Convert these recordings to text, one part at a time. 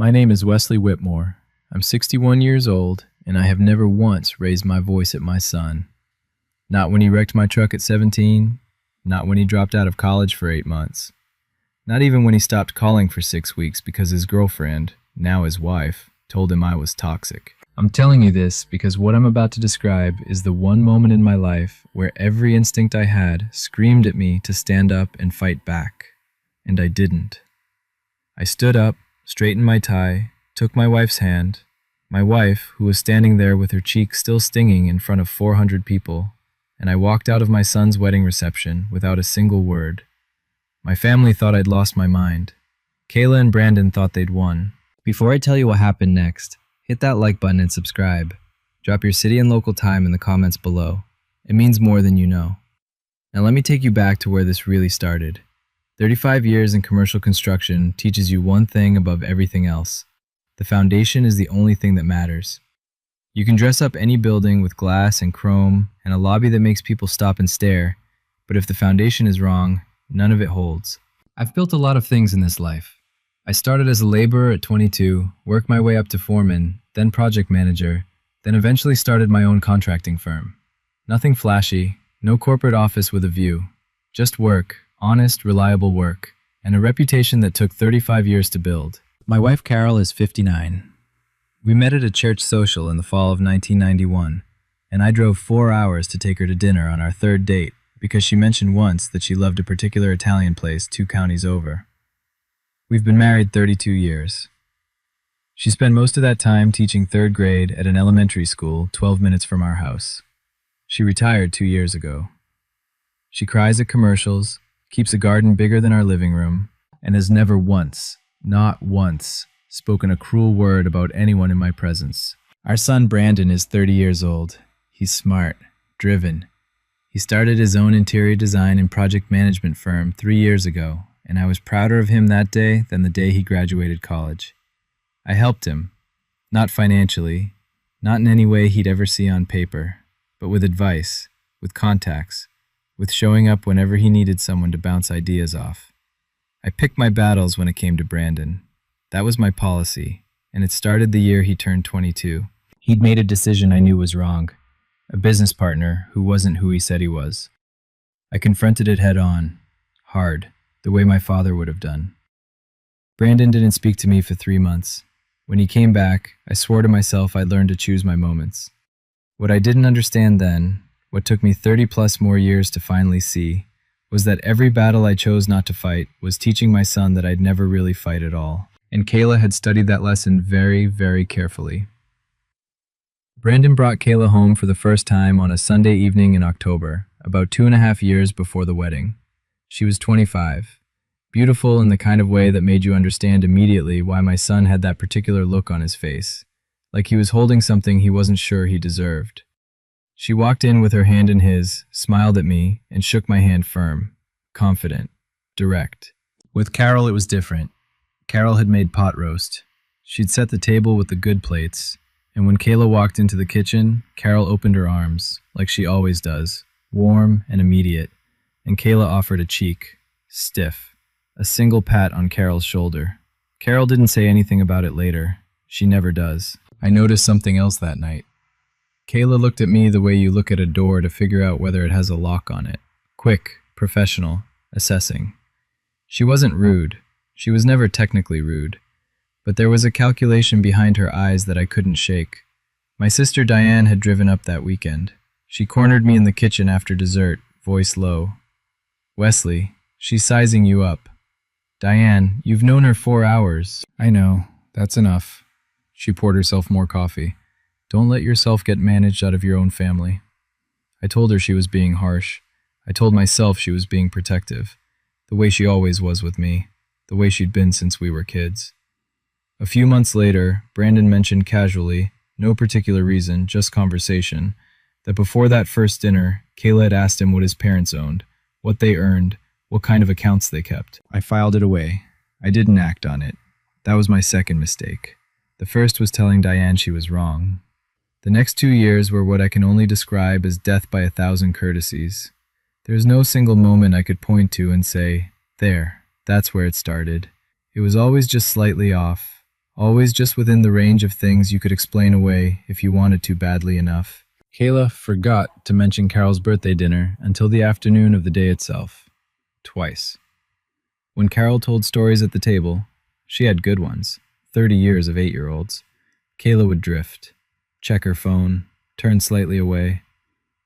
My name is Wesley Whitmore. I'm 61 years old, and I have never once raised my voice at my son. Not when he wrecked my truck at 17, not when he dropped out of college for 8 months, not even when he stopped calling for 6 weeks because his girlfriend, now his wife, told him I was toxic. I'm telling you this because what I'm about to describe is the one moment in my life where every instinct I had screamed at me to stand up and fight back, and I didn't. I stood up, straightened my tie, took my wife's hand, my wife, who was standing there with her cheek still stinging in front of 400 people, and I walked out of my son's wedding reception without a single word. My family thought I'd lost my mind. Kayla and Brandon thought they'd won. Before I tell you what happened next, hit that like button and subscribe. Drop your city and local time in the comments below. It means more than you know. Now let me take you back to where this really started. 35 years in commercial construction teaches you one thing above everything else. The foundation is the only thing that matters. You can dress up any building with glass and chrome and a lobby that makes people stop and stare, but if the foundation is wrong, none of it holds. I've built a lot of things in this life. I started as a laborer at 22, worked my way up to foreman, then project manager, then eventually started my own contracting firm. Nothing flashy, no corporate office with a view, just work, honest, reliable work, and a reputation that took 35 years to build. My wife Carol is 59. We met at a church social in the fall of 1991, and I drove 4 hours to take her to dinner on our third date because she mentioned once that she loved a particular Italian place 2 counties over. We've been married 32 years. She spent most of that time teaching 3rd grade at an elementary school 12 minutes from our house. She retired 2 years ago. She cries at commercials, keeps a garden bigger than our living room, and has never once, not once, spoken a cruel word about anyone in my presence. Our son Brandon is 30 years old. He's smart, driven. He started his own interior design and project management firm 3 years ago, and I was prouder of him that day than the day he graduated college. I helped him, not financially, not in any way he'd ever see on paper, but with advice, with contacts, with showing up whenever he needed someone to bounce ideas off. I picked my battles when it came to Brandon. That was my policy, and it started the year he turned 22. He'd made a decision I knew was wrong, a business partner who wasn't who he said he was. I confronted it head on, hard, the way my father would have done. Brandon didn't speak to me for 3 months. When he came back, I swore to myself I'd learn to choose my moments. What I didn't understand then, what took me 30+ more years to finally see, was that every battle I chose not to fight was teaching my son that I'd never really fight at all. And Kayla had studied that lesson very, very carefully. Brandon brought Kayla home for the first time on a Sunday evening in October, about 2.5 years before the wedding. She was 25, beautiful in the kind of way that made you understand immediately why my son had that particular look on his face, like he was holding something he wasn't sure he deserved. She walked in with her hand in his, smiled at me, and shook my hand firm, confident, direct. With Carol, it was different. Carol had made pot roast. She'd set the table with the good plates, and when Kayla walked into the kitchen, Carol opened her arms, like she always does, warm and immediate, and Kayla offered a cheek, stiff, a single pat on Carol's shoulder. Carol didn't say anything about it later. She never does. I noticed something else that night. Kayla looked at me the way you look at a door to figure out whether it has a lock on it. Quick, professional, assessing. She wasn't rude. She was never technically rude. But there was a calculation behind her eyes that I couldn't shake. My sister Diane had driven up that weekend. She cornered me in the kitchen after dessert, voice low. "Wesley, she's sizing you up. Diane, you've known her 4 hours." "I know. That's enough." She poured herself more coffee. "Don't let yourself get managed out of your own family." I told her she was being harsh. I told myself she was being protective, the way she always was with me, the way she'd been since we were kids. A few months later, Brandon mentioned casually, no particular reason, just conversation, that before that first dinner, Kayla had asked him what his parents owned, what they earned, what kind of accounts they kept. I filed it away. I didn't act on it. That was my second mistake. The first was telling Diane she was wrong. The next 2 years were what I can only describe as death by 1,000 courtesies. There's no single moment I could point to and say, there, that's where it started. It was always just slightly off, always just within the range of things you could explain away if you wanted to badly enough. Kayla forgot to mention Carol's birthday dinner until the afternoon of the day itself. Twice. When Carol told stories at the table, she had good ones, 30 years of 8-year-olds. Kayla would drift, check her phone, turn slightly away.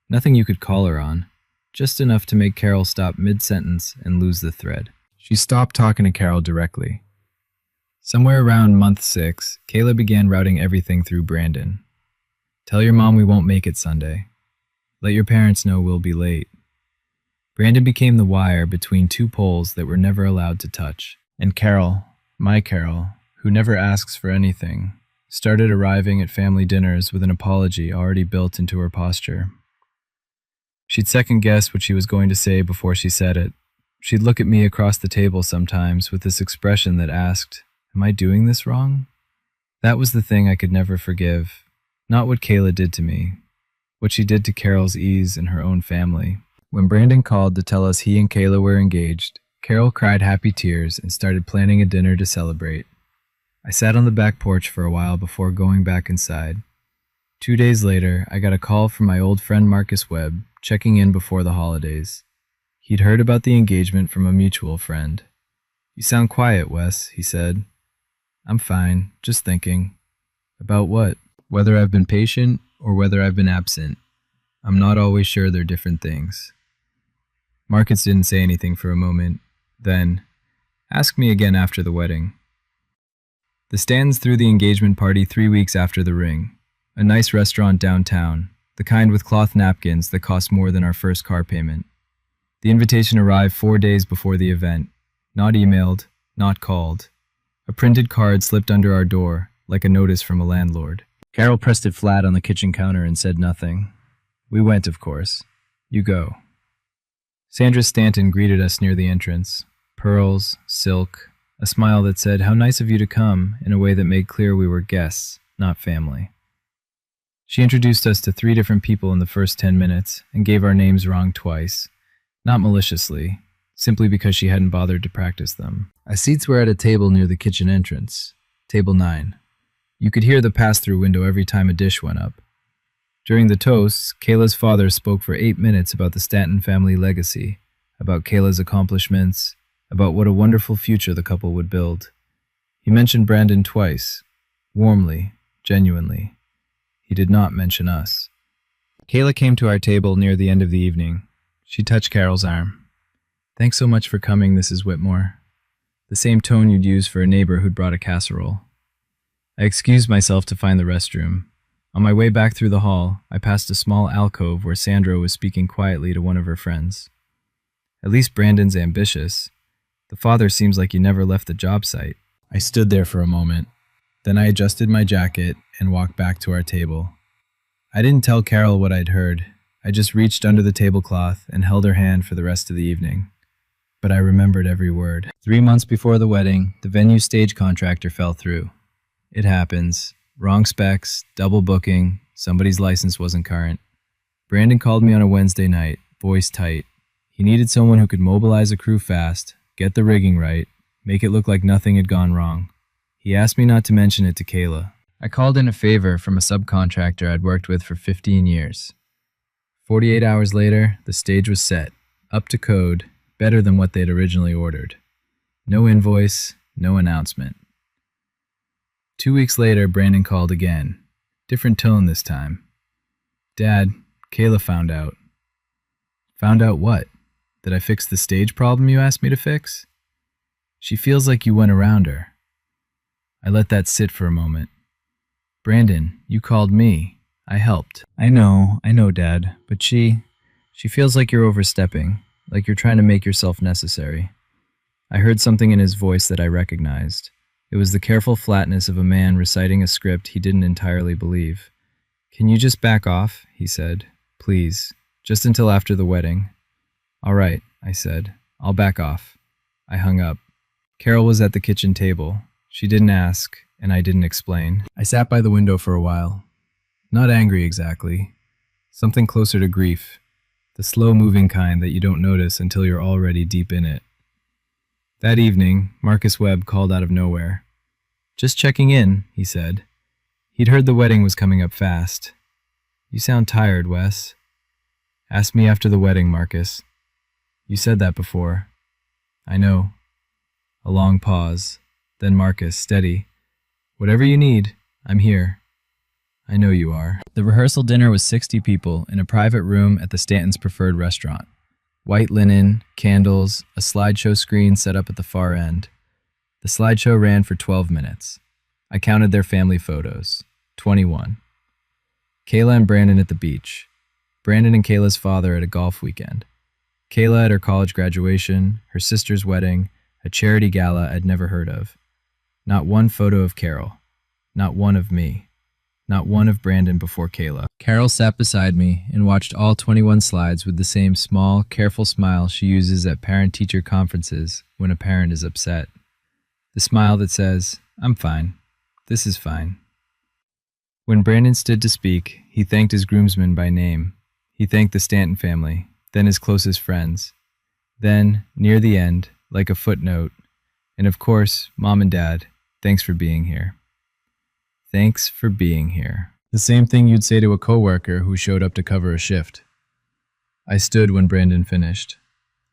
Nothing you could call her on, just enough to make Carol stop mid-sentence and lose the thread. She stopped talking to Carol directly. Somewhere around month 6, Kayla began routing everything through Brandon. Tell your mom we won't make it Sunday. Let your parents know we'll be late. Brandon became the wire between two poles that were never allowed to touch. And Carol, my Carol, who never asks for anything, started arriving at family dinners with an apology already built into her posture. She'd second-guess what she was going to say before she said it. She'd look at me across the table sometimes with this expression that asked, "Am I doing this wrong?" That was the thing I could never forgive. Not what Kayla did to me, what she did to Carol's ease in her own family. When Brandon called to tell us he and Kayla were engaged, Carol cried happy tears and started planning a dinner to celebrate. I sat on the back porch for a while before going back inside. 2 days later, I got a call from my old friend Marcus Webb, checking in before the holidays. He'd heard about the engagement from a mutual friend. "You sound quiet, Wes," he said. "I'm fine, just thinking." "About what?" "Whether I've been patient or whether I've been absent. I'm not always sure they're different things." Marcus didn't say anything for a moment. Then, "Ask me again after the wedding." The stands threw the engagement party 3 weeks after the ring. A nice restaurant downtown, the kind with cloth napkins that cost more than our first car payment. The invitation arrived 4 days before the event. Not emailed, not called. A printed card slipped under our door, like a notice from a landlord. Carol pressed it flat on the kitchen counter and said nothing. We went, of course. "You go." Sandra Stanton greeted us near the entrance. Pearls, silk, a smile that said, "How nice of you to come," in a way that made clear we were guests, not family. She introduced us to 3 different people in the first 10 minutes and gave our names wrong twice. Not maliciously, simply because she hadn't bothered to practice them. Our seats were at a table near the kitchen entrance, table 9. You could hear the pass-through window every time a dish went up. During the toasts, Kayla's father spoke for 8 minutes about the Stanton family legacy, about Kayla's accomplishments, about what a wonderful future the couple would build. He mentioned Brandon twice, warmly, genuinely. He did not mention us. Kayla came to our table near the end of the evening. She touched Carol's arm. "Thanks so much for coming, Mrs. Whitmore." The same tone you'd use for a neighbor who'd brought a casserole. I excused myself to find the restroom. On my way back through the hall, I passed a small alcove where Sandra was speaking quietly to one of her friends. "At least Brandon's ambitious. The father seems like he never left the job site." I stood there for a moment. Then I adjusted my jacket and walked back to our table. I didn't tell Carol what I'd heard. I just reached under the tablecloth and held her hand for the rest of the evening. But I remembered every word. 3 months before the wedding, the venue stage contractor fell through. It happens. Wrong specs, double booking, somebody's license wasn't current. Brandon called me on a Wednesday night, voice tight. He needed someone who could mobilize a crew fast, get the rigging right, make it look like nothing had gone wrong. He asked me not to mention it to Kayla. I called in a favor from a subcontractor I'd worked with for 15 years. 48 hours later, the stage was set, up to code, better than what they'd originally ordered. No invoice, no announcement. 2 weeks later, Brandon called again. Different tone this time. "Dad, Kayla found out." "Found out what? That I fixed the stage problem you asked me to fix?" "She feels like you went around her." I let that sit for a moment. "Brandon, you called me. I helped." I know, Dad, but she feels like you're overstepping, like you're trying to make yourself necessary." I heard something in his voice that I recognized. It was the careful flatness of a man reciting a script he didn't entirely believe. "Can you just back off?" he said. "Please, just until after the wedding." "All right," I said. "I'll back off." I hung up. Carol was at the kitchen table. She didn't ask, and I didn't explain. I sat by the window for a while. Not angry exactly. Something closer to grief. The slow-moving kind that you don't notice until you're already deep in it. That evening, Marcus Webb called out of nowhere. "Just checking in," he said. He'd heard the wedding was coming up fast. "You sound tired, Wes." "Ask me after the wedding, Marcus." "You said that before." "I know." A long pause. Then Marcus, steady. "Whatever you need, I'm here." "I know you are." The rehearsal dinner was 60 people in a private room at the Stanton's preferred restaurant. White linen, candles, a slideshow screen set up at the far end. The slideshow ran for 12 minutes. I counted their family photos. 21. Kayla and Brandon at the beach. Brandon and Kayla's father at a golf weekend. Kayla at her college graduation, her sister's wedding, a charity gala I'd never heard of. Not one photo of Carol. Not one of me. Not one of Brandon before Kayla. Carol sat beside me and watched all 21 slides with the same small, careful smile she uses at parent-teacher conferences when a parent is upset. The smile that says, "I'm fine. This is fine." When Brandon stood to speak, he thanked his groomsmen by name. He thanked the Stanton family, then his closest friends. Then, near the end, like a footnote, and of course, Mom and Dad, thanks for being here. Thanks for being here. The same thing you'd say to a coworker who showed up to cover a shift. I stood when Brandon finished.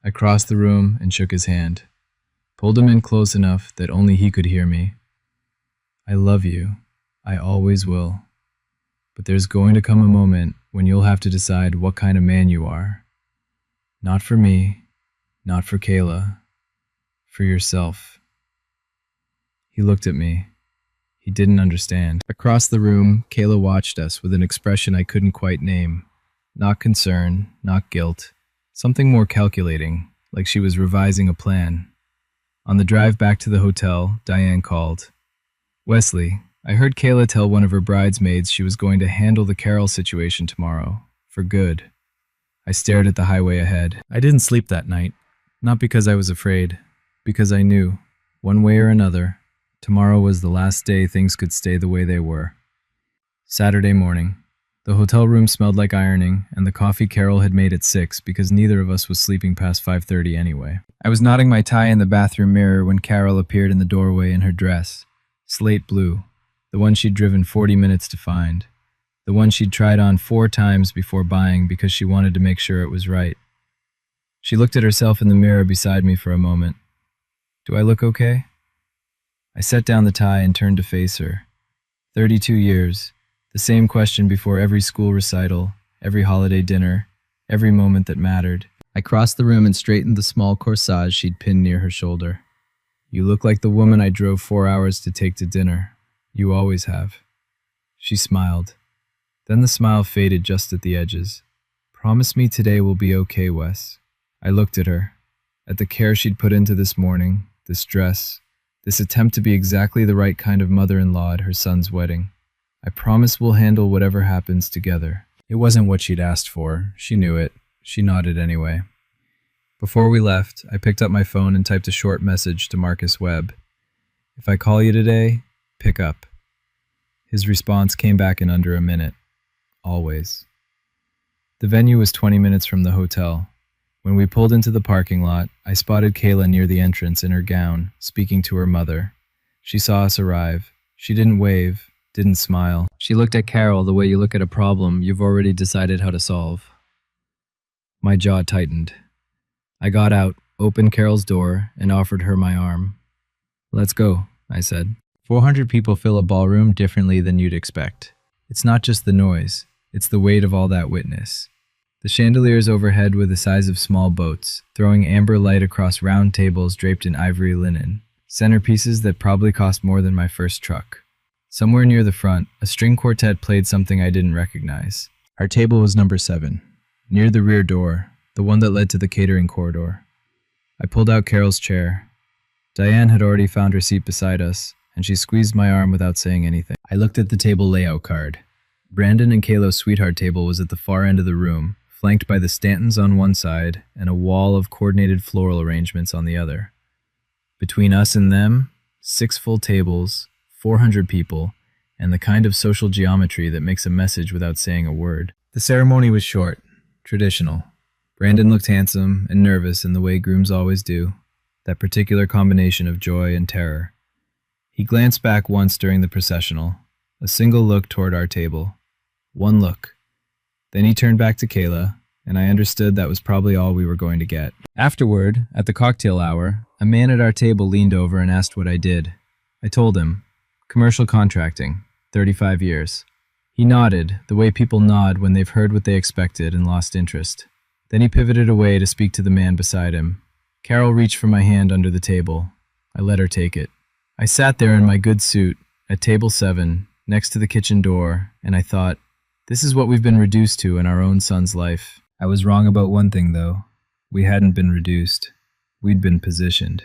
I crossed the room and shook his hand. Pulled him in close enough that only he could hear me. "I love you. I always will. But there's going to come a moment when you'll have to decide what kind of man you are. Not for me, not for Kayla, for yourself." He looked at me. He didn't understand. Across the room, Kayla watched us with an expression I couldn't quite name. Not concern, not guilt. Something more calculating, like she was revising a plan. On the drive back to the hotel, Diane called. "Wesley, I heard Kayla tell one of her bridesmaids she was going to handle the Carol situation tomorrow, for good." I stared at the highway ahead. I didn't sleep that night. Not because I was afraid, because I knew, one way or another, tomorrow was the last day things could stay the way they were. Saturday morning. The hotel room smelled like ironing, and the coffee Carol had made at 6 because neither of us was sleeping past 5:30 anyway. I was knotting my tie in the bathroom mirror when Carol appeared in the doorway in her dress. Slate blue. The one she'd driven 40 minutes to find. The one she'd tried on 4 times before buying because she wanted to make sure it was right. She looked at herself in the mirror beside me for a moment. "Do I look okay?" I set down the tie and turned to face her. 32 years. The same question before every school recital, every holiday dinner, every moment that mattered. I crossed the room and straightened the small corsage she'd pinned near her shoulder. "You look like the woman I drove 4 hours to take to dinner. You always have." She smiled. Then the smile faded just at the edges. "Promise me today will be okay, Wes." I looked at her, at the care she'd put into this morning, this dress, this attempt to be exactly the right kind of mother-in-law at her son's wedding. "I promise we'll handle whatever happens together." It wasn't what she'd asked for. She knew it. She nodded anyway. Before we left, I picked up my phone and typed a short message to Marcus Webb. "If I call you today, pick up." His response came back in under a minute. Always. The venue was 20 minutes from the hotel. When we pulled into the parking lot, I spotted Kayla near the entrance in her gown, speaking to her mother. She saw us arrive. She didn't wave, didn't smile. She looked at Carol the way you look at a problem you've already decided how to solve. My jaw tightened. I got out, opened Carol's door, and offered her my arm. "Let's go," I said. 400 people fill a ballroom differently than you'd expect. It's not just the noise, it's the weight of all that witness. The chandeliers overhead were the size of small boats, throwing amber light across round tables draped in ivory linen, centerpieces that probably cost more than my first truck. Somewhere near the front, a string quartet played something I didn't recognize. Our table was number 7, near the rear door, the one that led to the catering corridor. I pulled out Carol's chair. Diane had already found her seat beside us, and she squeezed my arm without saying anything. I looked at the table layout card. Brandon and Kayla's sweetheart table was at the far end of the room, flanked by the Stantons on one side and a wall of coordinated floral arrangements on the other. Between us and them, 6 full tables, 400 people, and the kind of social geometry that makes a message without saying a word. The ceremony was short, traditional. Brandon looked handsome and nervous in the way grooms always do, that particular combination of joy and terror. He glanced back once during the processional, a single look toward our table. One look. Then he turned back to Kayla, and I understood that was probably all we were going to get. Afterward, at the cocktail hour, a man at our table leaned over and asked what I did. I told him, commercial contracting, 35 years. He nodded, the way people nod when they've heard what they expected and lost interest. Then he pivoted away to speak to the man beside him. Carol reached for my hand under the table. I let her take it. I sat there in my good suit, at table 7, next to the kitchen door, and I thought, this is what we've been reduced to in our own son's life. I was wrong about one thing, though. We hadn't been reduced. We'd been positioned.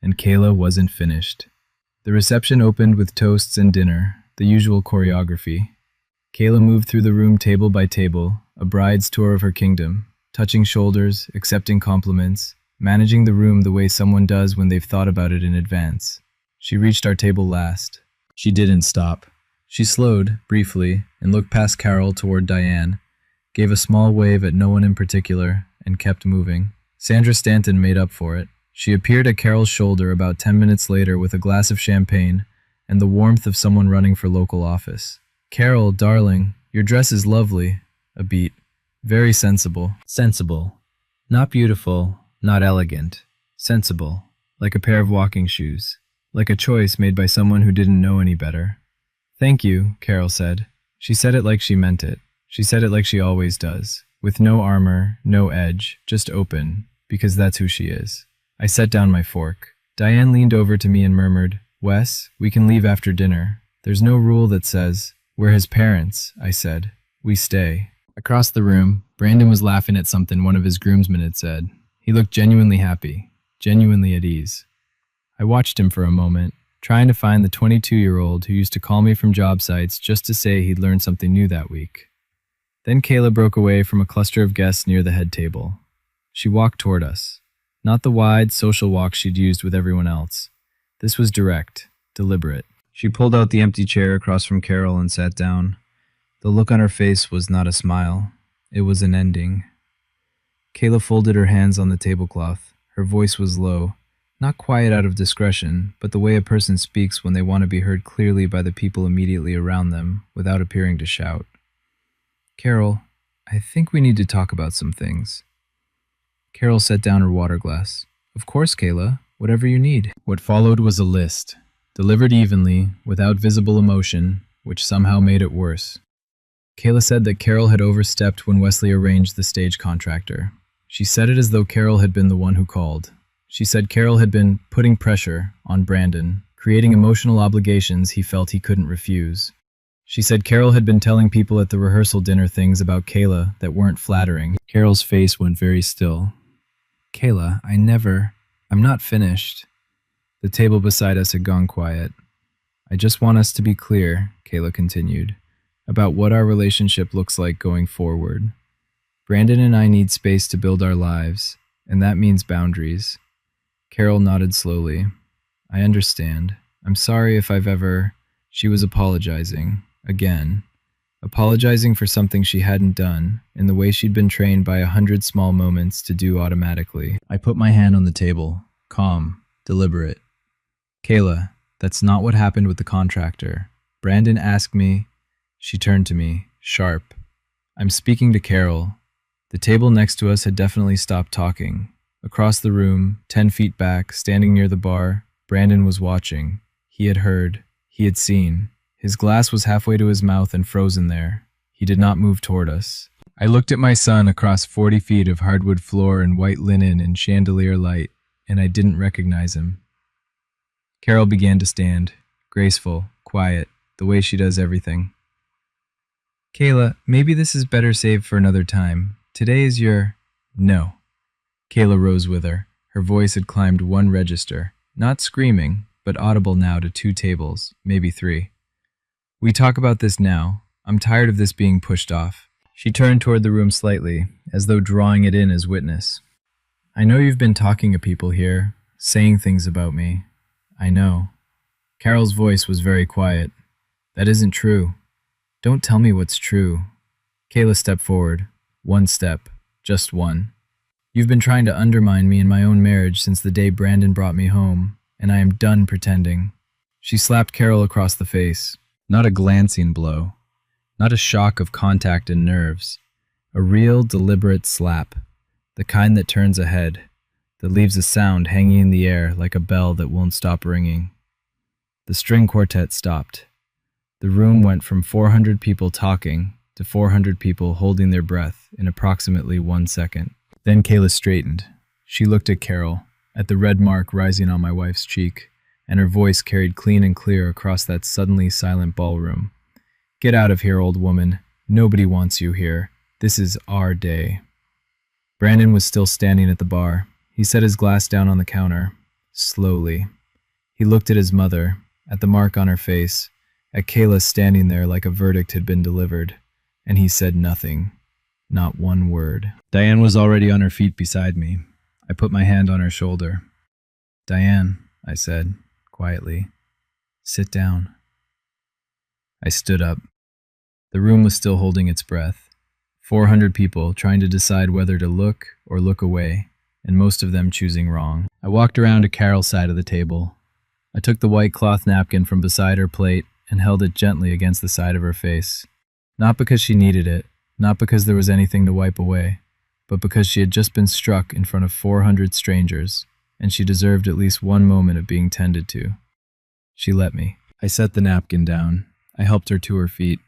And Kayla wasn't finished. The reception opened with toasts and dinner, the usual choreography. Kayla moved through the room table by table, a bride's tour of her kingdom, touching shoulders, accepting compliments, managing the room the way someone does when they've thought about it in advance. She reached our table last. She didn't stop. She slowed, briefly, and looked past Carol toward Diane, gave a small wave at no one in particular, and kept moving. Sandra Stanton made up for it. She appeared at Carol's shoulder about 10 minutes later with a glass of champagne and the warmth of someone running for local office. Carol, darling, your dress is lovely. A beat. Very sensible. Sensible. Not beautiful, not elegant. Sensible. Like a pair of walking shoes. Like a choice made by someone who didn't know any better. Thank you, Carol said. She said it like she meant it. She said it like she always does. With no armor, no edge, just open, because that's who she is. I set down my fork. Diane leaned over to me and murmured, Wes, we can leave after dinner. There's no rule that says, we're his parents, I said. We stay. Across the room, Brandon was laughing at something one of his groomsmen had said. He looked genuinely happy, genuinely at ease. I watched him for a moment, trying to find the 22-year-old who used to call me from job sites just to say he'd learned something new that week. Then Kayla broke away from a cluster of guests near the head table. She walked toward us. Not the wide, social walk she'd used with everyone else. This was direct, deliberate. She pulled out the empty chair across from Carol and sat down. The look on her face was not a smile. It was an ending. Kayla folded her hands on the tablecloth. Her voice was low. Not quiet out of discretion, but the way a person speaks when they want to be heard clearly by the people immediately around them, without appearing to shout. Carol, I think we need to talk about some things. Carol set down her water glass. Of course, Kayla, whatever you need. What followed was a list, delivered evenly, without visible emotion, which somehow made it worse. Kayla said that Carol had overstepped when Wesley arranged the stage contractor. She said it as though Carol had been the one who called. She said Carol had been putting pressure on Brandon, creating emotional obligations he felt he couldn't refuse. She said Carol had been telling people at the rehearsal dinner things about Kayla that weren't flattering. Carol's face went very still. Kayla, I'm not finished. The table beside us had gone quiet. I just want us to be clear, Kayla continued, about what our relationship looks like going forward. Brandon and I need space to build our lives, and that means boundaries. Carol nodded slowly. I understand. I'm sorry if I've ever... She was apologizing. Again. Apologizing for something she hadn't done, in the way she'd been trained by 100 small moments to do automatically. I put my hand on the table. Calm. Deliberate. Kayla, that's not what happened with the contractor. Brandon asked me... She turned to me, sharp. I'm speaking to Carol. The table next to us had definitely stopped talking. Across the room, 10 feet back, standing near the bar, Brandon was watching. He had heard. He had seen. His glass was halfway to his mouth and frozen there. He did not move toward us. I looked at my son across 40 feet of hardwood floor and white linen and chandelier light, and I didn't recognize him. Carol began to stand, graceful, quiet, the way she does everything. Kayla, maybe this is better saved for another time. Today is your... No. Kayla rose with her. Her voice had climbed one register, not screaming, but audible now to 2 tables, maybe 3. We talk about this now. I'm tired of this being pushed off. She turned toward the room slightly, as though drawing it in as witness. I know you've been talking to people here, saying things about me. I know. Carol's voice was very quiet. That isn't true. Don't tell me what's true. Kayla stepped forward. 1 step. Just 1. You've been trying to undermine me in my own marriage since the day Brandon brought me home, and I am done pretending. She slapped Carol across the face. Not a glancing blow. Not a shock of contact and nerves. A real, deliberate slap. The kind that turns a head. That leaves a sound hanging in the air like a bell that won't stop ringing. The string quartet stopped. The room went from 400 people talking to 400 people holding their breath in approximately 1 second. Then Kayla straightened. She looked at Carol, at the red mark rising on my wife's cheek, and her voice carried clean and clear across that suddenly silent ballroom. "Get out of here, old woman. Nobody wants you here. This is our day." Brandon was still standing at the bar. He set his glass down on the counter, slowly. He looked at his mother, at the mark on her face, at Kayla standing there like a verdict had been delivered, and he said nothing, not one word. Diane was already on her feet beside me. I put my hand on her shoulder. "Diane," I said, quietly, "sit down." I stood up. The room was still holding its breath. 400 people trying to decide whether to look or look away, and most of them choosing wrong. I walked around to Carol's side of the table. I took the white cloth napkin from beside her plate and held it gently against the side of her face. Not because she needed it, not because there was anything to wipe away, but because she had just been struck in front of 400 strangers, and she deserved at least one moment of being tended to. She let me. I set the napkin down. I helped her to her feet.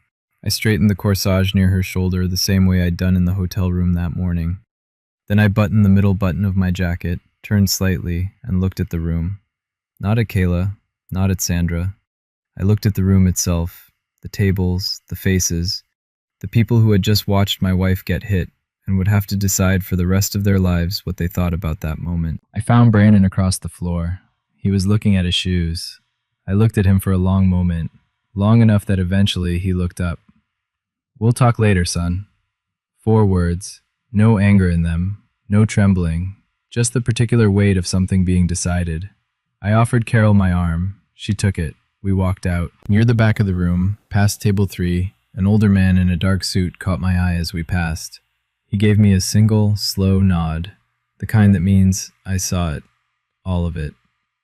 I straightened the corsage near her shoulder the same way I'd done in the hotel room that morning. Then I buttoned the middle button of my jacket, turned slightly, and looked at the room. Not at Kayla, not at Sandra. I looked at the room itself, the tables, the faces, the people who had just watched my wife get hit and would have to decide for the rest of their lives what they thought about that moment. I found Brandon across the floor. He was looking at his shoes. I looked at him for a long moment, long enough that eventually he looked up. "We'll talk later, son." 4 words, no anger in them, no trembling, just the particular weight of something being decided. I offered Carol my arm. She took it. We walked out. Near the back of the room, past table 3, an older man in a dark suit caught my eye as we passed. He gave me a single, slow nod, the kind that means I saw it, all of it.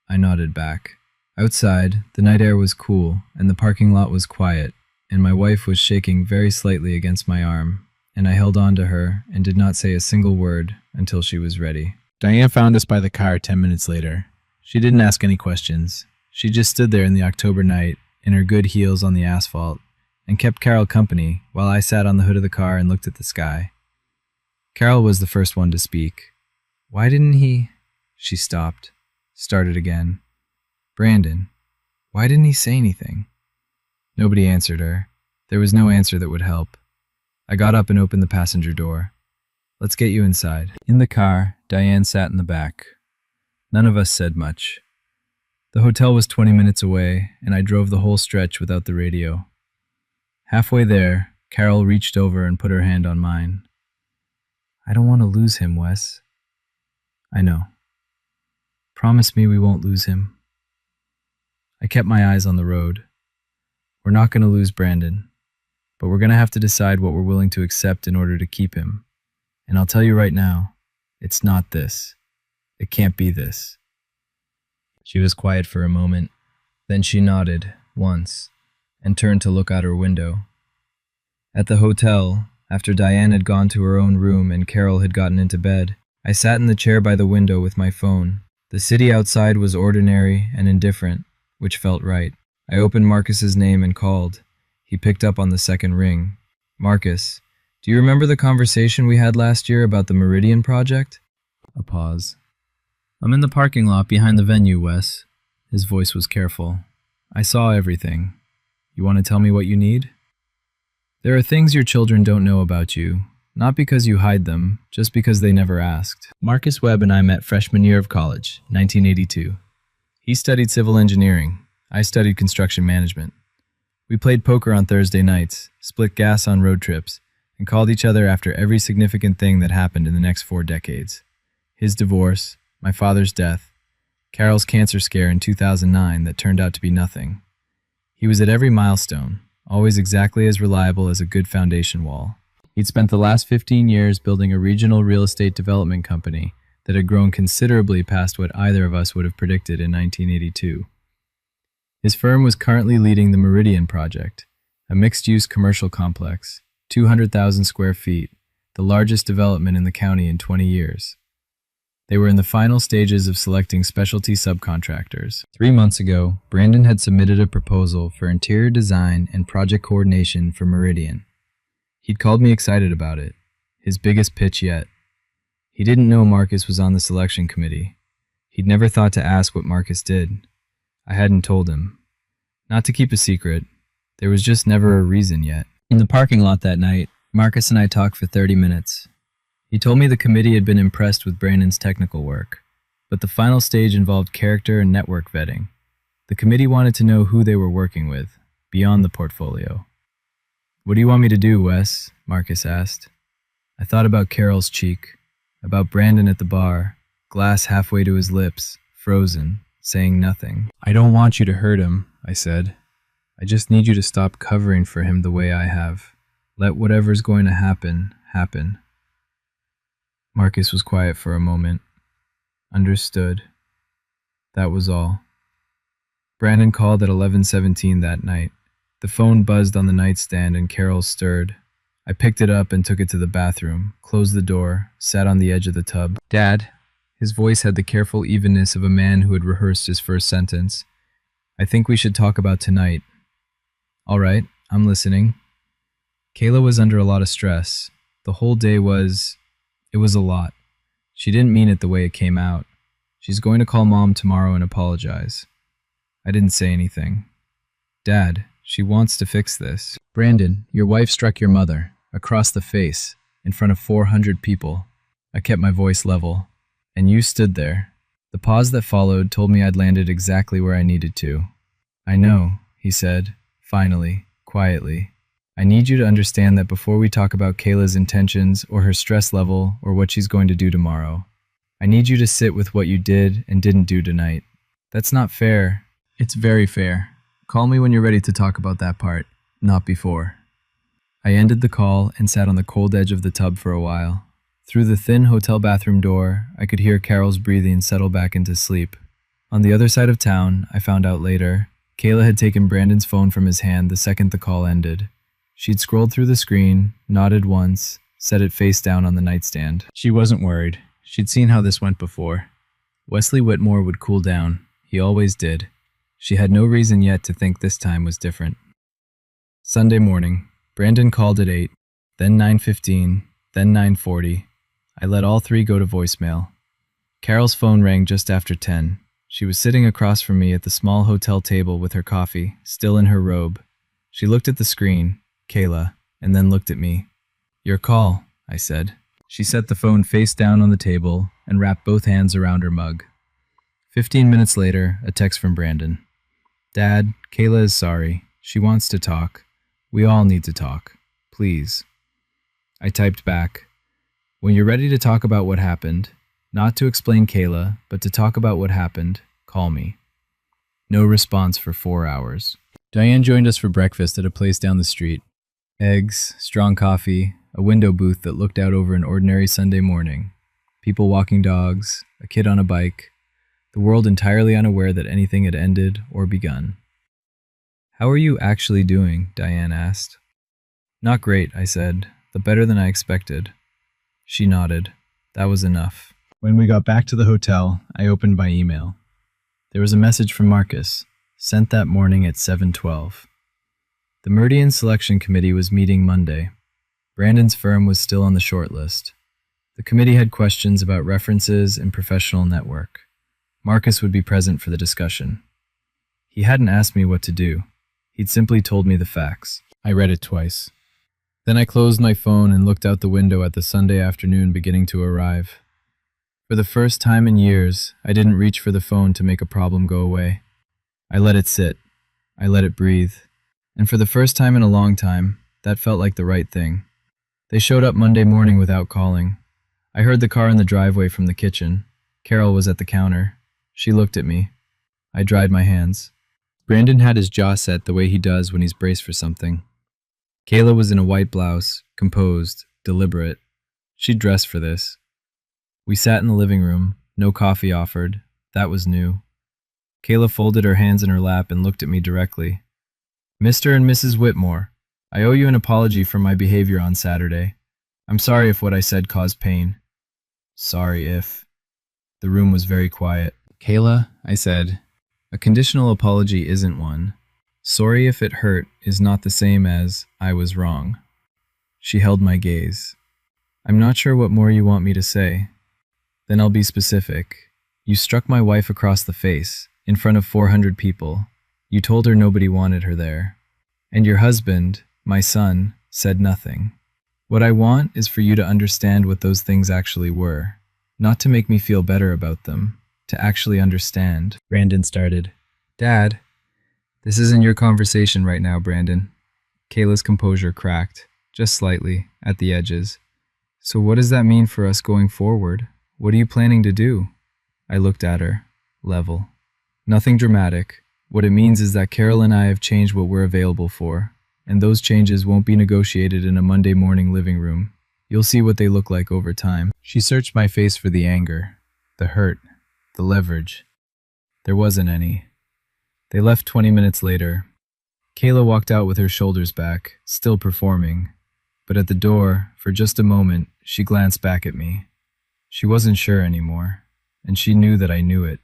I nodded back. Outside, the night air was cool, and the parking lot was quiet, and my wife was shaking very slightly against my arm, and I held on to her and did not say a single word until she was ready. Diane found us by the car 10 minutes later. She didn't ask any questions. She just stood there in the October night, in her good heels on the asphalt, and kept Carol company while I sat on the hood of the car and looked at the sky. Carol was the first one to speak. "Why didn't he?" She stopped, started again. "Brandon, why didn't he say anything?" Nobody answered her. There was no answer that would help. I got up and opened the passenger door. "Let's get you inside." In the car, Diane sat in the back. None of us said much. The hotel was 20 minutes away, and I drove the whole stretch without the radio. Halfway there, Carol reached over and put her hand on mine. "I don't want to lose him, Wes." "I know. Promise me we won't lose him." I kept my eyes on the road. We're not going to lose Brandon, but we're going to have to decide what we're willing to accept in order to keep him. And I'll tell you right now, it's not this. It can't be this. She was quiet for a moment. Then she nodded, once, and turned to look out her window. At the hotel, after Diane had gone to her own room and Carol had gotten into bed, I sat in the chair by the window with my phone. The city outside was ordinary and indifferent, which felt right. I opened Marcus's name and called. He picked up on the second ring. "Marcus, do you remember the conversation we had last year about the Meridian project?" A pause. "I'm in the parking lot behind the venue, Wes." His voice was careful. "I saw everything. You want to tell me what you need?" "There are things your children don't know about you, not because you hide them, just because they never asked." Marcus Webb and I met freshman year of college, 1982. He studied civil engineering. I studied construction management. We played poker on Thursday nights, split gas on road trips, and called each other after every significant thing that happened in the next 4 decades. His divorce, my father's death, Carol's cancer scare in 2009 that turned out to be nothing. He was at every milestone, always exactly as reliable as a good foundation wall. He'd spent the last 15 years building a regional real estate development company that had grown considerably past what either of us would have predicted in 1982. His firm was currently leading the Meridian project, a mixed-use commercial complex, 200,000 square feet, the largest development in the county in 20 years. They were in the final stages of selecting specialty subcontractors. 3 months ago, Brandon had submitted a proposal for interior design and project coordination for Meridian. He'd called me excited about it, his biggest pitch yet. He didn't know Marcus was on the selection committee. He'd never thought to ask what Marcus did. I hadn't told him. Not to keep a secret, there was just never a reason yet. In the parking lot that night, Marcus and I talked for 30 minutes. He told me the committee had been impressed with Brandon's technical work, but the final stage involved character and network vetting. The committee wanted to know who they were working with, beyond the portfolio. "What do you want me to do, Wes?" Marcus asked. I thought about Carol's cheek, about Brandon at the bar, glass halfway to his lips, frozen, saying nothing. "I don't want you to hurt him," I said. "I just need you to stop covering for him the way I have. Let whatever's going to happen, happen." Marcus was quiet for a moment. Understood. That was all. Brandon called at 11:17 that night. The phone buzzed on the nightstand and Carol stirred. I picked it up and took it to the bathroom, closed the door, sat on the edge of the tub. "Dad." His voice had the careful evenness of a man who had rehearsed his first sentence. "I think we should talk about tonight." "All right, I'm listening." Kayla was under a lot of stress. The whole day was a lot. She didn't mean it the way it came out. She's going to call Mom tomorrow and apologize. I didn't say anything. "Dad, she wants to fix this." "Brandon, your wife struck your mother, across the face, in front of 400 people. I kept my voice level. And you stood there." The pause that followed told me I'd landed exactly where I needed to. "I know," he said, finally, quietly. "I need you to understand that before we talk about Kayla's intentions or her stress level or what she's going to do tomorrow, I need you to sit with what you did and didn't do tonight. That's not fair." "It's very fair. Call me when you're ready to talk about that part, not before." I ended the call and sat on the cold edge of the tub for a while. Through the thin hotel bathroom door, I could hear Carol's breathing settle back into sleep. On the other side of town, I found out later, Kayla had taken Brandon's phone from his hand the second the call ended. She'd scrolled through the screen, nodded once, set it face down on the nightstand. She wasn't worried. She'd seen how this went before. Wesley Whitmore would cool down. He always did. She had no reason yet to think this time was different. Sunday morning, Brandon called at 8, then 9:15, then 9:40. I let all three go to voicemail. Carol's phone rang just after 10. She was sitting across from me at the small hotel table with her coffee, still in her robe. She looked at the screen, Kayla, and then looked at me. "Your call," I said. She set the phone face down on the table and wrapped both hands around her mug. 15 minutes later, a text from Brandon. "Dad, Kayla is sorry. She wants to talk. We all need to talk. Please." I typed back, "When you're ready to talk about what happened, not to explain Kayla, but to talk about what happened, call me." No response for 4 hours. Diane joined us for breakfast at a place down the street. Eggs, strong coffee, a window booth that looked out over an ordinary Sunday morning. People walking dogs, a kid on a bike. The world entirely unaware that anything had ended or begun. "How are you actually doing?" Diane asked. "Not great," I said, "but better than I expected." She nodded. That was enough. When we got back to the hotel, I opened my email. There was a message from Marcus, sent that morning at 7:12. The Meridian Selection Committee was meeting Monday. Brandon's firm was still on the short list. The committee had questions about references and professional network. Marcus would be present for the discussion. He hadn't asked me what to do. He'd simply told me the facts. I read it twice. Then I closed my phone and looked out the window at the Sunday afternoon beginning to arrive. For the first time in years, I didn't reach for the phone to make a problem go away. I let it sit. I let it breathe. And for the first time in a long time, that felt like the right thing. They showed up Monday morning without calling. I heard the car in the driveway from the kitchen. Carol was at the counter. She looked at me. I dried my hands. Brandon had his jaw set the way he does when he's braced for something. Kayla was in a white blouse, composed, deliberate. She'd dressed for this. We sat in the living room, no coffee offered. That was new. Kayla folded her hands in her lap and looked at me directly. Mr. and Mrs. Whitmore, I owe you an apology for my behavior on Saturday. I'm sorry if what I said caused pain. Sorry if. The room was very quiet. Kayla, I said, a conditional apology isn't one. Sorry if it hurt is not the same as I was wrong. She held my gaze. I'm not sure what more you want me to say. Then I'll be specific. You struck my wife across the face, in front of 400 people. You told her nobody wanted her there. And your husband, my son, said nothing. What I want is for you to understand what those things actually were. Not to make me feel better about them, to actually understand. Brandon started. Dad, this isn't your conversation right now, Brandon. Kayla's composure cracked, just slightly, at the edges. So what does that mean for us going forward? What are you planning to do? I looked at her, level. Nothing dramatic. What it means is that Carol and I have changed what we're available for, and those changes won't be negotiated in a Monday morning living room. You'll see what they look like over time. She searched my face for the anger, the hurt, the leverage. There wasn't any. They left 20 minutes later. Kayla walked out with her shoulders back, still performing. But at the door, for just a moment, she glanced back at me. She wasn't sure anymore, and she knew that I knew it.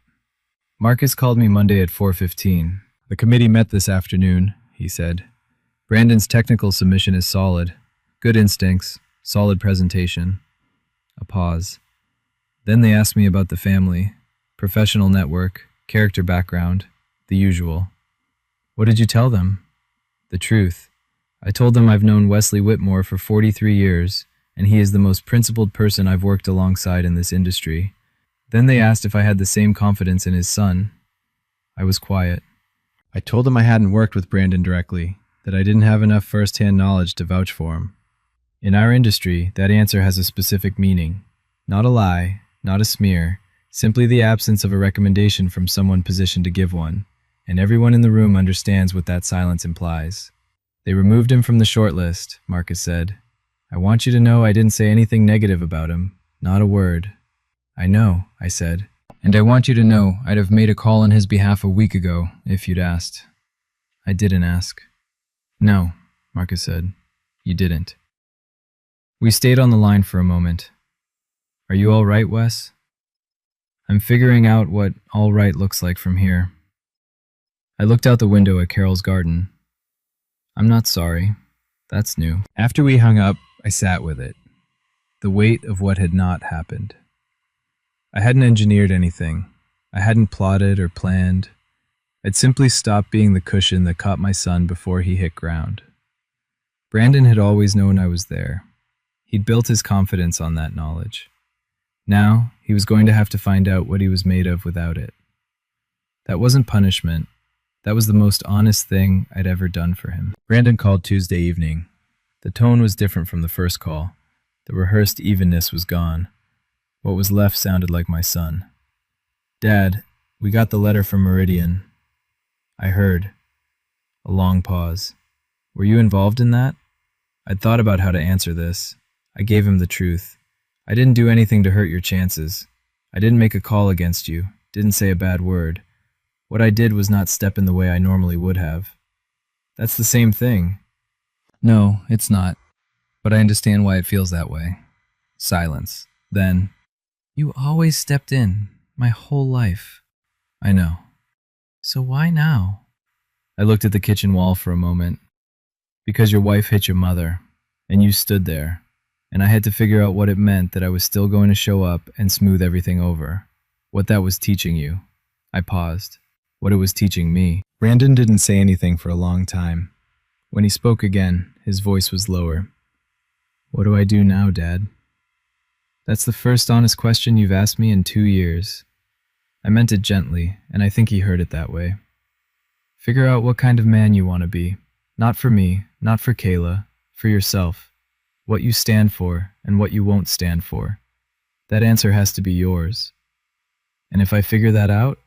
Marcus called me Monday at 4:15. The committee met this afternoon, he said. Brandon's technical submission is solid. Good instincts, solid presentation. A pause. Then they asked me about the family, professional network, character background, the usual. What did you tell them? The truth. I told them I've known Wesley Whitmore for 43 years, and he is the most principled person I've worked alongside in this industry. Then they asked if I had the same confidence in his son. I was quiet. I told them I hadn't worked with Brandon directly, that I didn't have enough first-hand knowledge to vouch for him. In our industry, that answer has a specific meaning. Not a lie, not a smear, simply the absence of a recommendation from someone positioned to give one, and everyone in the room understands what that silence implies. They removed him from the shortlist, Marcus said. I want you to know I didn't say anything negative about him, not a word. I know, I said, and I want you to know I'd have made a call on his behalf a week ago if you'd asked. I didn't ask. No, Marcus said. You didn't. We stayed on the line for a moment. Are you all right, Wes? I'm figuring out what all right looks like from here. I looked out the window at Carol's garden. I'm not sorry. That's new. After we hung up, I sat with it. The weight of what had not happened. I hadn't engineered anything. I hadn't plotted or planned. I'd simply stopped being the cushion that caught my son before he hit ground. Brandon had always known I was there. He'd built his confidence on that knowledge. Now, he was going to have to find out what he was made of without it. That wasn't punishment. That was the most honest thing I'd ever done for him. Brandon called Tuesday evening. The tone was different from the first call. The rehearsed evenness was gone. What was left sounded like my son. Dad, we got the letter from Meridian. I heard. A long pause. Were you involved in that? I'd thought about how to answer this. I gave him the truth. I didn't do anything to hurt your chances. I didn't make a call against you, didn't say a bad word. What I did was not step in the way I normally would have. That's the same thing. No, it's not. But I understand why it feels that way. Silence. Then, you always stepped in, my whole life. I know. So why now? I looked at the kitchen wall for a moment. Because your wife hit your mother, and you stood there, and I had to figure out what it meant that I was still going to show up and smooth everything over. What that was teaching you. I paused. What it was teaching me. Brandon didn't say anything for a long time. When he spoke again, his voice was lower. What do I do now, Dad? That's the first honest question you've asked me in 2 years. I meant it gently, and I think he heard it that way. Figure out what kind of man you want to be. Not for me, not for Kayla, for yourself. What you stand for and what you won't stand for. That answer has to be yours. And if I figure that out,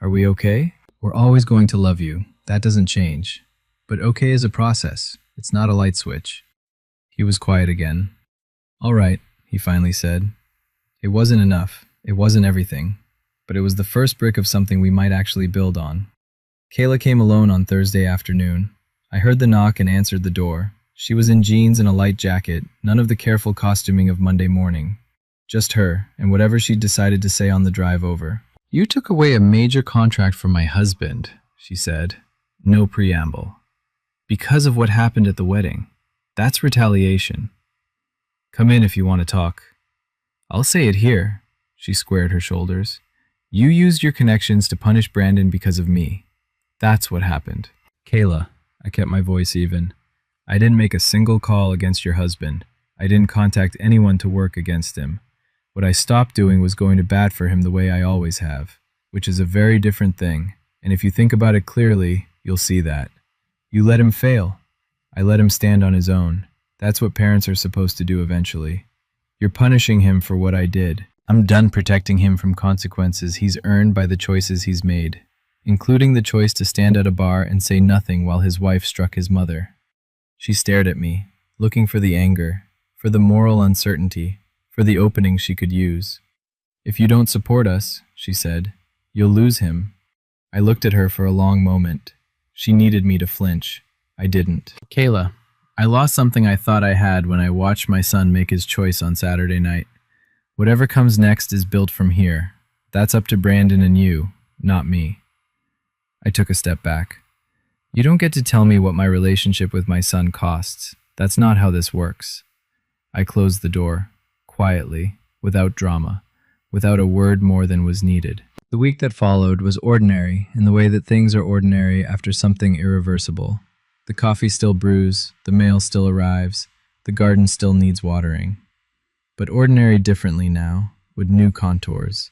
are we okay? We're always going to love you. That doesn't change. But okay is a process. It's not a light switch. He was quiet again. All right, he finally said. It wasn't enough. It wasn't everything. but it was the first brick of something we might actually build on. Kayla came alone on Thursday afternoon. I heard the knock and answered the door. She was in jeans and a light jacket, none of the careful costuming of Monday morning. Just her, and whatever she'd decided to say on the drive over. "You took away a major contract from my husband," she said. No preamble. "Because of what happened at the wedding. That's retaliation. Come in if you want to talk." "I'll say it here." She squared her shoulders. "You used your connections to punish Brandon because of me. That's what happened." "Kayla," I kept my voice even. "I didn't make a single call against your husband. I didn't contact anyone to work against him. What I stopped doing was going to bat for him the way I always have, which is a very different thing, and if you think about it clearly, you'll see that. You let him fail. I let him stand on his own. That's what parents are supposed to do eventually. You're punishing him for what I did. I'm done protecting him from consequences he's earned by the choices he's made, including the choice to stand at a bar and say nothing while his wife struck his mother." She stared at me, looking for the anger, for the moral uncertainty, for the opening she could use. "If you don't support us," she said, "you'll lose him." I looked at her for a long moment. She needed me to flinch. I didn't. "Kayla, I lost something I thought I had when I watched my son make his choice on Saturday night. Whatever comes next is built from here. That's up to Brandon and you, not me." I took a step back. "You don't get to tell me what my relationship with my son costs. That's not how this works." I closed the door, quietly, without drama, without a word more than was needed. The week that followed was ordinary in the way that things are ordinary after something irreversible. The coffee still brews, the mail still arrives, the garden still needs watering. But ordinary differently now, with new contours.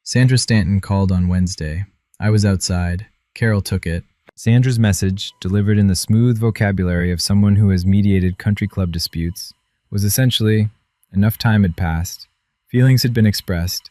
Sandra Stanton called on Wednesday. I was outside. Carol took it. Sandra's message, delivered in the smooth vocabulary of someone who has mediated country club disputes, was essentially, enough time had passed, feelings had been expressed,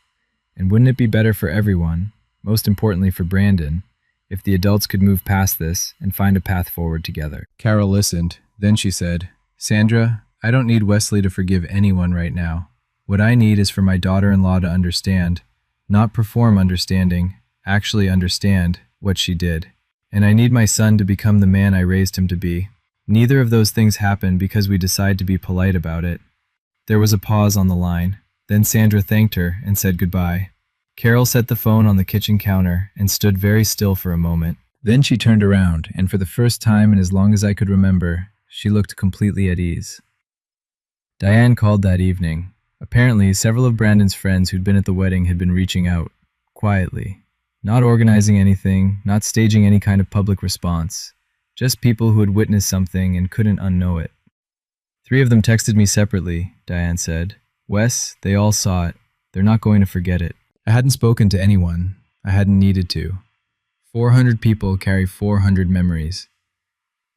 and wouldn't it be better for everyone, most importantly for Brandon, if the adults could move past this and find a path forward together? Carol listened. Then she said, "Sandra, I don't need Wesley to forgive anyone right now. What I need is for my daughter-in-law to understand, not perform understanding, actually understand what she did. And I need my son to become the man I raised him to be. Neither of those things happen because we decide to be polite about it." There was a pause on the line. Then Sandra thanked her and said goodbye. Carol set the phone on the kitchen counter and stood very still for a moment. Then she turned around, and for the first time in as long as I could remember, she looked completely at ease. Diane called that evening. Apparently, several of Brandon's friends who'd been at the wedding had been reaching out, quietly. Not organizing anything, not staging any kind of public response. Just people who had witnessed something and couldn't unknow it. 3 of them texted me separately, Diane said. "Wes, they all saw it. They're not going to forget it." I hadn't spoken to anyone. I hadn't needed to. 400 people carry 400 memories.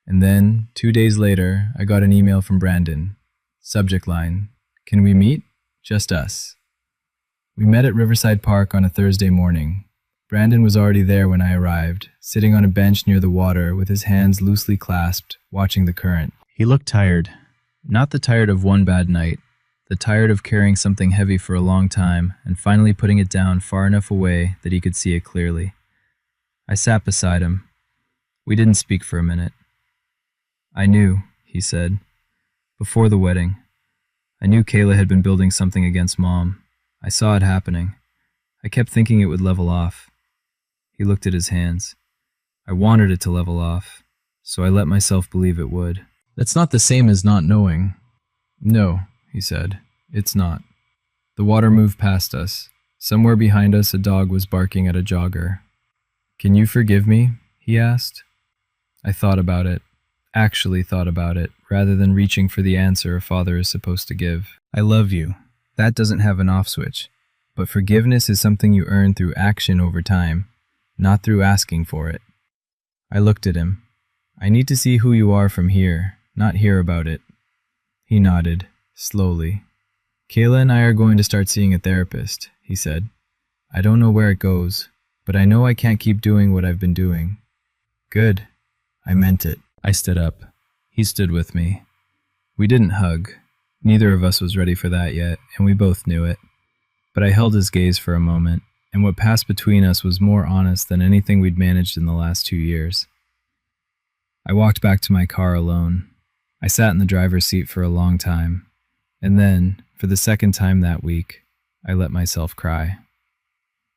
And then, 2 days later, I got an email from Brandon. Subject line, "Can we meet? Just us." We met at Riverside Park on a Thursday morning. Brandon was already there when I arrived, sitting on a bench near the water with his hands loosely clasped, watching the current. He looked tired. Not the tired of one bad night, the tired of carrying something heavy for a long time and finally putting it down far enough away that he could see it clearly. I sat beside him. We didn't speak for a minute. "I knew," he said, "before the wedding. I knew Kayla had been building something against Mom. I saw it happening. I kept thinking it would level off." He looked at his hands. "I wanted it to level off, so I let myself believe it would." "That's not the same as not knowing." "No," he said, "it's not." The water moved past us. Somewhere behind us, a dog was barking at a jogger. "Can you forgive me?" he asked. I thought about it, actually thought about it, rather than reaching for the answer a father is supposed to give. "I love you." That doesn't have an off switch. But forgiveness is something you earn through action over time, not through asking for it. I looked at him. "I need to see who you are from here, not hear about it." He nodded, slowly. "Kayla and I are going to start seeing a therapist," he said. "I don't know where it goes, but I know I can't keep doing what I've been doing." "Good." I meant it. I stood up. He stood with me. We didn't hug. Neither of us was ready for that yet, and we both knew it. But I held his gaze for a moment. and what passed between us was more honest than anything we'd managed in the last 2 years. I walked back to my car alone. I sat in the driver's seat for a long time, and then, for the second time that week, I let myself cry.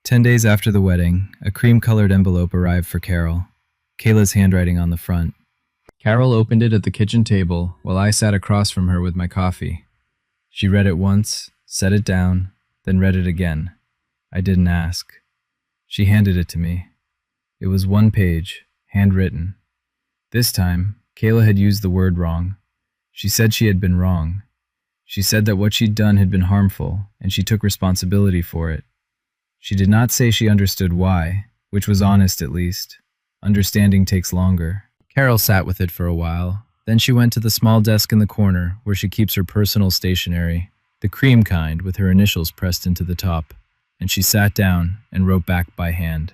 10 days after the wedding, a cream-colored envelope arrived for Carol, Kayla's handwriting on the front. Carol opened it at the kitchen table while I sat across from her with my coffee. She read it once, set it down, then read it again. I didn't ask. She handed it to me. It was 1 page, handwritten. This time, Kayla had used the word wrong. She said she had been wrong. She said that what she'd done had been harmful, and she took responsibility for it. She did not say she understood why, which was honest at least. Understanding takes longer. Carol sat with it for a while. Then she went to the small desk in the corner where she keeps her personal stationery, the cream kind with her initials pressed into the top, and she sat down and wrote back by hand.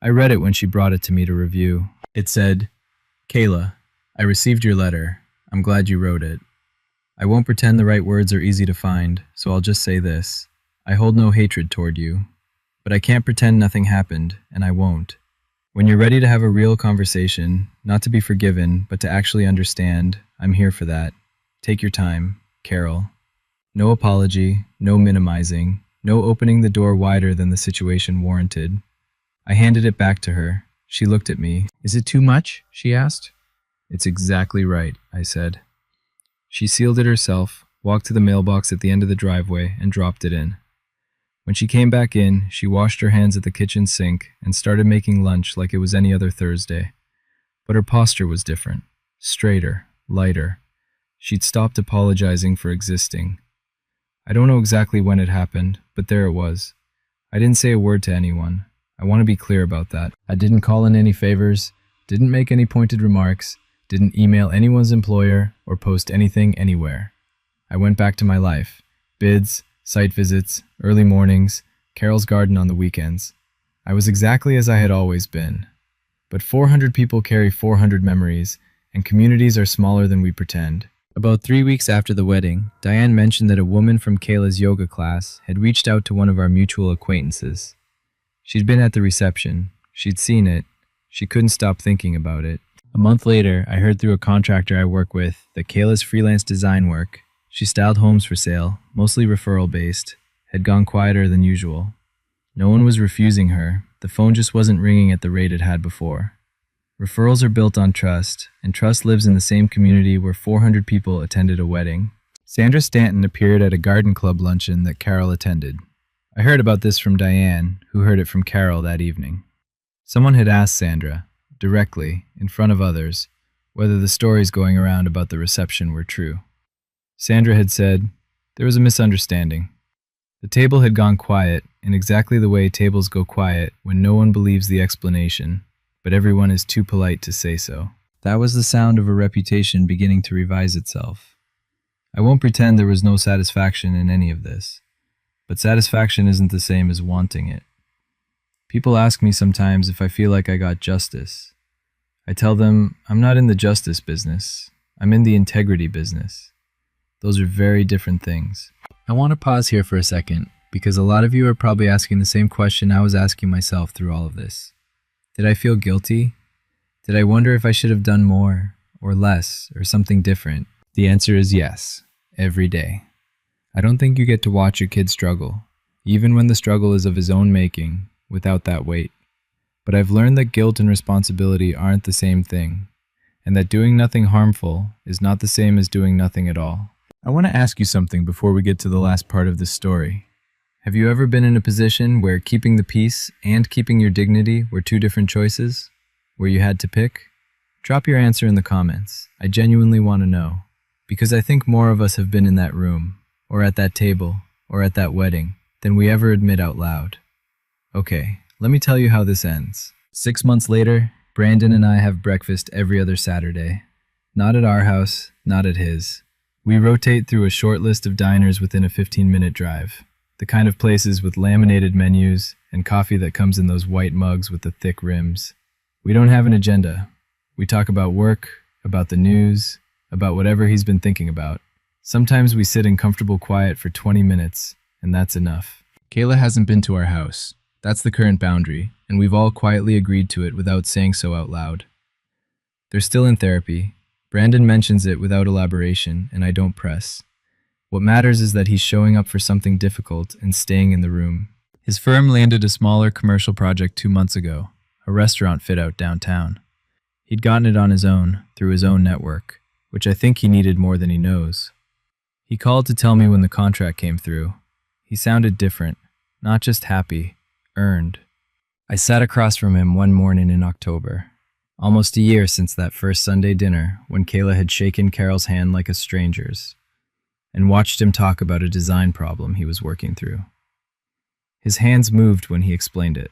I read it when she brought it to me to review. It said, "Kayla, I received your letter. I'm glad you wrote it. I won't pretend the right words are easy to find, so I'll just say this. I hold no hatred toward you. But I can't pretend nothing happened, and I won't. When you're ready to have a real conversation, not to be forgiven, but to actually understand, I'm here for that. Take your time, Carol. No apology, no minimizing, no opening the door wider than the situation warranted." I handed it back to her. She looked at me. "Is it too much?" she asked. "It's exactly right," I said. She sealed it herself, walked to the mailbox at the end of the driveway, and dropped it in. When she came back in, she washed her hands at the kitchen sink and started making lunch like it was any other Thursday. But her posture was different, straighter, lighter. She'd stopped apologizing for existing. I don't know exactly when it happened, but there it was. I didn't say a word to anyone. I want to be clear about that. I didn't call in any favors, didn't make any pointed remarks, didn't email anyone's employer, or post anything anywhere. I went back to my life. Bids, site visits, early mornings, Carol's garden on the weekends. I was exactly as I had always been. But 400 people carry 400 memories, and communities are smaller than we pretend. About 3 weeks after the wedding, Diane mentioned that a woman from Kayla's yoga class had reached out to one of our mutual acquaintances. She'd been at the reception. She'd seen it. She couldn't stop thinking about it. A month later, I heard through a contractor I work with that Kayla's freelance design work, she styled homes for sale, mostly referral-based, had gone quieter than usual. No one was refusing her. The phone just wasn't ringing at the rate it had before. Referrals are built on trust, and trust lives in the same community where 400 people attended a wedding. Sandra Stanton appeared at a garden club luncheon that Carol attended. I heard about this from Diane, who heard it from Carol that evening. Someone had asked Sandra, directly, in front of others, whether the stories going around about the reception were true. Sandra had said, there was a misunderstanding. The table had gone quiet in exactly the way tables go quiet when no one believes the explanation, but everyone is too polite to say so. That was the sound of a reputation beginning to revise itself. I won't pretend there was no satisfaction in any of this, but satisfaction isn't the same as wanting it. People ask me sometimes if I feel like I got justice. I tell them I'm not in the justice business. I'm in the integrity business. Those are very different things. I want to pause here for a second, because a lot of you are probably asking the same question I was asking myself through all of this. Did I feel guilty? Did I wonder if I should have done more, or less, or something different? The answer is yes, every day. I don't think you get to watch your kid struggle, even when the struggle is of his own making, without that weight. But I've learned that guilt and responsibility aren't the same thing, and that doing nothing harmful is not the same as doing nothing at all. I want to ask you something before we get to the last part of this story. Have you ever been in a position where keeping the peace and keeping your dignity were two different choices? Where you had to pick? Drop your answer in the comments. I genuinely want to know. Because I think more of us have been in that room, or at that table, or at that wedding, than we ever admit out loud. Okay, let me tell you how this ends. 6 months later, Brandon and I have breakfast every other Saturday. Not at our house, not at his. We rotate through a short list of diners within a 15-minute drive. The kind of places with laminated menus and coffee that comes in those white mugs with the thick rims. We don't have an agenda. We talk about work, about the news, about whatever he's been thinking about. Sometimes we sit in comfortable quiet for 20 minutes, and that's enough. Kayla hasn't been to our house. That's the current boundary, and we've all quietly agreed to it without saying so out loud. They're still in therapy. Brandon mentions it without elaboration, and I don't press. What matters is that he's showing up for something difficult and staying in the room. His firm landed a smaller commercial project 2 months ago, a restaurant fit-out downtown. He'd gotten it on his own, through his own network, which I think he needed more than he knows. He called to tell me when the contract came through. He sounded different, not just happy, earned. I sat across from him one morning in October, almost a year since that first Sunday dinner when Kayla had shaken Carol's hand like a stranger's, and watched him talk about a design problem he was working through. His hands moved when he explained it.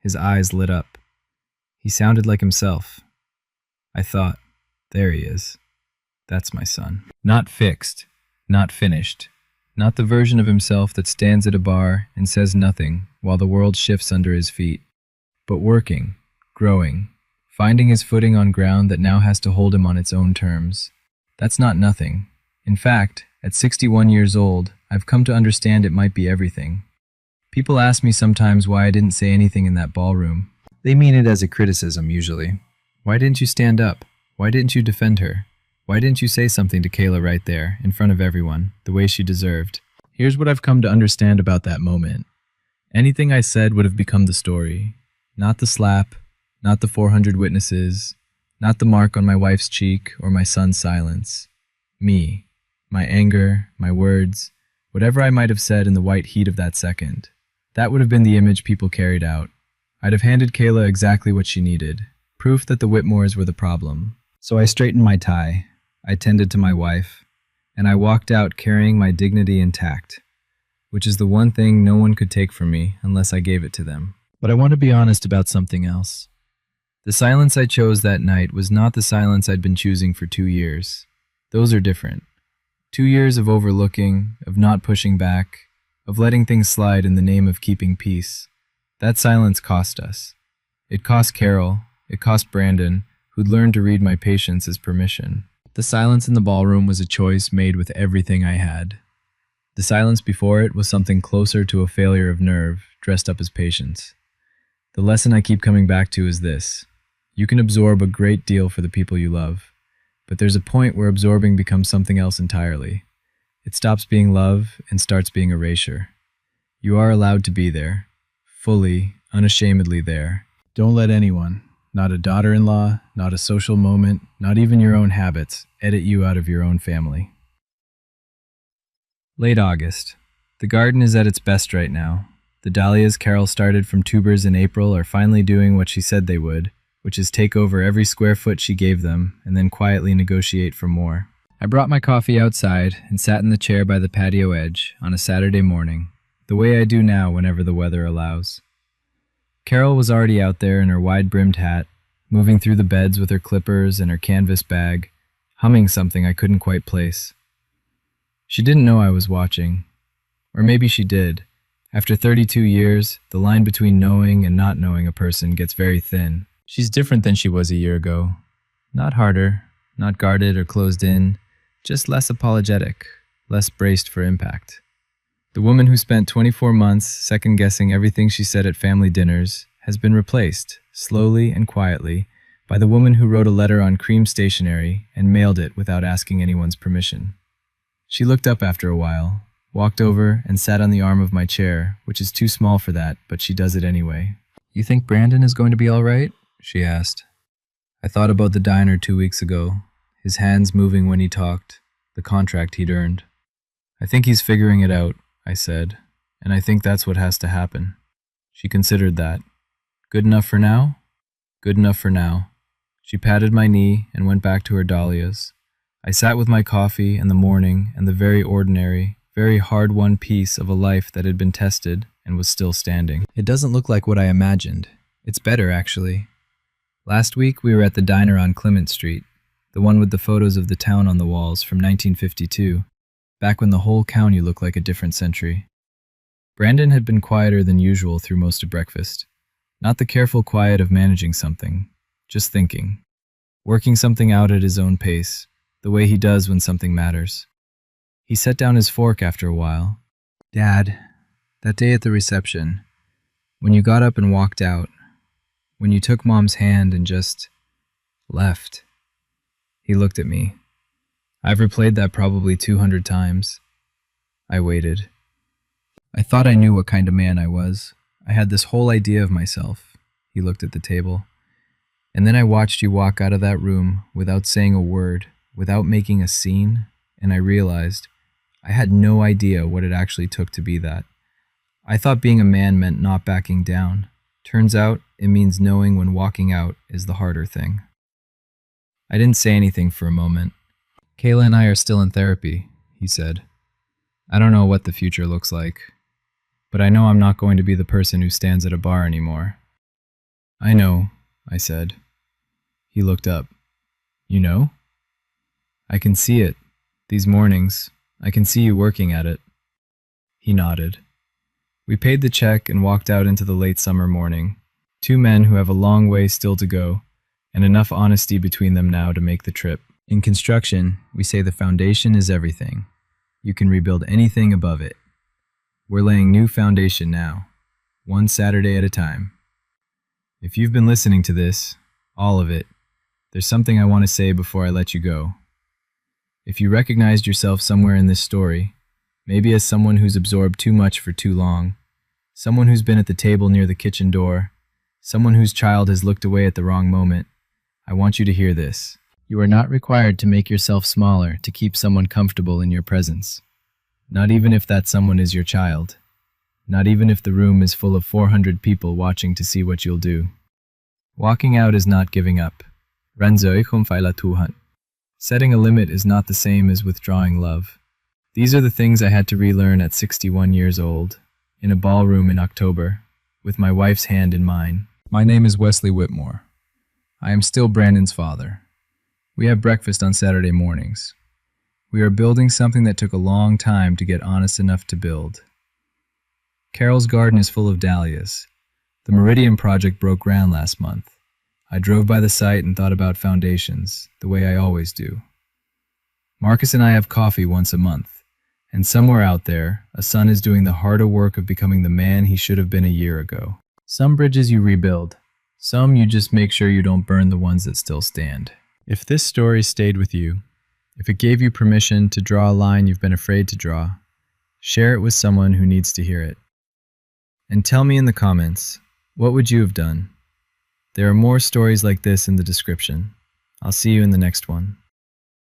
His eyes lit up. He sounded like himself. I thought, there he is. That's my son. Not fixed, not finished, not the version of himself that stands at a bar and says nothing while the world shifts under his feet, but working, growing, finding his footing on ground that now has to hold him on its own terms. That's not nothing. In fact, at 61 years old, I've come to understand it might be everything. People ask me sometimes why I didn't say anything in that ballroom. They mean it as a criticism, usually. Why didn't you stand up? Why didn't you defend her? Why didn't you say something to Kayla right there, in front of everyone, the way she deserved? Here's what I've come to understand about that moment. Anything I said would have become the story. Not the slap, not the 400 witnesses, not the mark on my wife's cheek or my son's silence. Me, my anger, my words, whatever I might have said in the white heat of that second. That would have been the image people carried out. I'd have handed Kayla exactly what she needed, proof that the Whitmores were the problem. So I straightened my tie, I tended to my wife, and I walked out carrying my dignity intact, which is the one thing no one could take from me unless I gave it to them. But I want to be honest about something else. The silence I chose that night was not the silence I'd been choosing for 2 years. Those are different. 2 years of overlooking, of not pushing back, of letting things slide in the name of keeping peace. That silence cost us. It cost Carol, it cost Brandon, who'd learned to read my patience as permission. The silence in the ballroom was a choice made with everything I had. The silence before it was something closer to a failure of nerve, dressed up as patience. The lesson I keep coming back to is this. You can absorb a great deal for the people you love, but there's a point where absorbing becomes something else entirely. It stops being love and starts being erasure. You are allowed to be there, fully, unashamedly there. Don't let anyone, not a daughter-in-law, not a social moment, not even your own habits, edit you out of your own family. Late August. The garden is at its best right now. The dahlias Carol started from tubers in April are finally doing what she said they would, which is take over every square foot she gave them and then quietly negotiate for more. I brought my coffee outside and sat in the chair by the patio edge on a Saturday morning, the way I do now whenever the weather allows. Carol was already out there in her wide-brimmed hat, moving through the beds with her clippers and her canvas bag, humming something I couldn't quite place. She didn't know I was watching. Or maybe she did. After 32 years, the line between knowing and not knowing a person gets very thin. She's different than she was a year ago. Not harder, not guarded or closed in, just less apologetic, less braced for impact. The woman who spent 24 months second-guessing everything she said at family dinners has been replaced, slowly and quietly, by the woman who wrote a letter on cream stationery and mailed it without asking anyone's permission. She looked up after a while, walked over and sat on the arm of my chair, which is too small for that, but she does it anyway. "You think Brandon is going to be all right?" she asked. I thought about the diner 2 weeks ago, his hands moving when he talked, the contract he'd earned. "I think he's figuring it out," I said, "and I think that's what has to happen." She considered that. "Good enough for now?" "Good enough for now." She patted my knee and went back to her dahlias. I sat with my coffee and the morning and the very ordinary, very hard-won piece of a life that had been tested and was still standing. It doesn't look like what I imagined. It's better, actually. Last week we were at the diner on Clement Street, the one with the photos of the town on the walls from 1952, back when the whole county looked like a different century. Brandon had been quieter than usual through most of breakfast. Not the careful quiet of managing something, just thinking. Working something out at his own pace, the way he does when something matters. He set down his fork after a while. "Dad, That day at the reception, when you got up and walked out, when you took Mom's hand and just left. He looked at me. I've replayed that probably 200 times. I waited. I thought I knew what kind of man I was. I had this whole idea of myself. He looked at the table. And then I watched you walk out of that room without saying a word, without making a scene, and I realized I had no idea what it actually took to be that. I thought being a man meant not backing down. Turns out, it means knowing when walking out is the harder thing. I didn't say anything for a moment. Kayla and I are still in therapy, he said. I don't know what the future looks like, but I know I'm not going to be the person who stands at a bar anymore. I know, I said. He looked up. You know? I can see it. These mornings, I can see you working at it. He nodded. We paid the check and walked out into the late summer morning. Two men who have a long way still to go, and enough honesty between them now to make the trip. In construction, we say the foundation is everything. You can rebuild anything above it. We're laying new foundation now, one Saturday at a time. If you've been listening to this, all of it, there's something I want to say before I let you go. If you recognized yourself somewhere in this story, maybe as someone who's absorbed too much for too long, someone who's been at the table near the kitchen door, someone whose child has looked away at the wrong moment, I want you to hear this. You are not required to make yourself smaller to keep someone comfortable in your presence. Not even if that someone is your child. Not even if the room is full of 400 people watching to see what you'll do. Walking out is not giving up. Setting a limit is not the same as withdrawing love. These are the things I had to relearn at 61 years old, in a ballroom in October, with my wife's hand in mine. My name is Wesley Whitmore. I am still Brandon's father. We have breakfast on Saturday mornings. We are building something that took a long time to get honest enough to build. Carol's garden is full of dahlias. The Meridian project broke ground last month. I drove by the site and thought about foundations, the way I always do. Marcus and I have coffee once a month, and somewhere out there, a son is doing the harder work of becoming the man he should have been a year ago. Some bridges you rebuild. Some you just make sure you don't burn the ones that still stand. If this story stayed with you, if it gave you permission to draw a line you've been afraid to draw, share it with someone who needs to hear it. And tell me in the comments, what would you have done? There are more stories like this in the description. I'll see you in the next one.